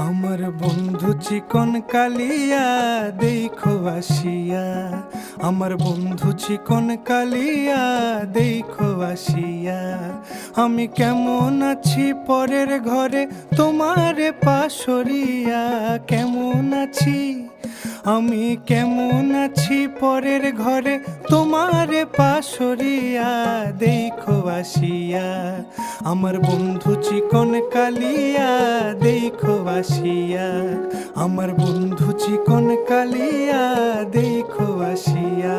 আমার বন্ধু চিকন কালিয়া দেখো আসিয়া, আমার বন্ধু চিকন কালিয়া দেখো আসিয়া। আমি কেমন আছি পরের ঘরে তোমারে পাশরিয়া, কেমন আছি আমি কেমন আছি পরের ঘরে তোমারে পাশরিয়া দেখো আসিয়া। আমার বন্ধু চিকন কালিয়া দেখো আসিয়া, আমার বন্ধু চিকন কালিয়া দেখো আসিয়া।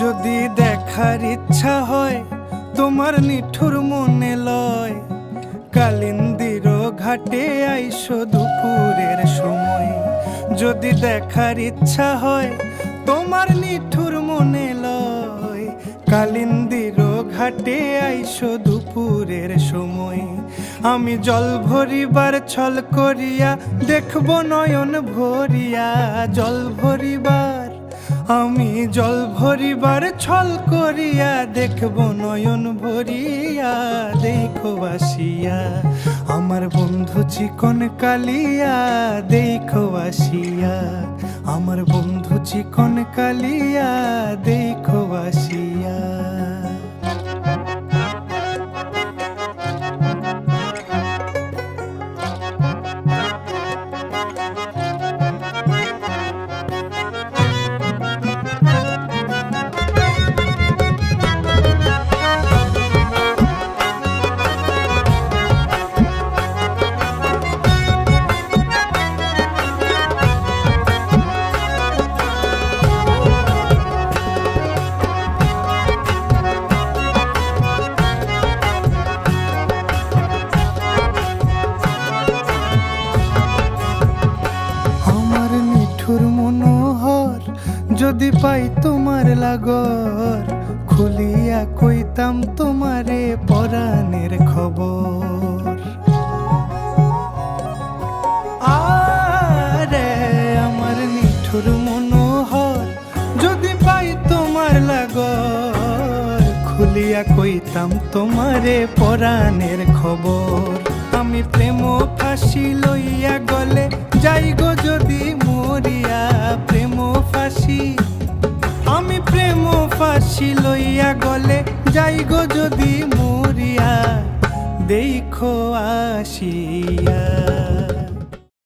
যদি দেখার ইচ্ছা হয় তোমার নিঠুর মনে লয়, কালিন্দির ঘাটে আইসো দুপুরের সময়। যদি দেখার ইচ্ছা হয় তোমার নিঠুর মনে লয়, কালিন্দির ঘাটে আইসো দুপুরের সময়। আমি জল ভরিবার ছল করিয়া দেখব নয়ন ভরিয়া, জল ভরিবার আমি জল ভরিবার ছল করিয়া দেখব নয়ন ভরিয়া দেখো আসিয়া। আমার বন্ধু চিকন কালিয়া দেখো আসিয়া, আমার বন্ধু চিকন কালিয়া দেখো আসিয়া। মনোহর যদি পাই তোমার লাগর, খুলিয়া কইতাম তোমারে পরাণের খবর। আরে আমার নিঠুর মনোহর যদি পাই তোমার লাগর, খুলিয়া কইতাম তোমারে পরাণের খবর। আমি প্রেম ফাঁসি লইয়া গলে যাই গো যদি মরিয়া, প্রেম ফাঁসি আমি প্রেম ফাঁসি লইয়া গলে যাই গো যদি মরিয়া দেখো আসিয়া।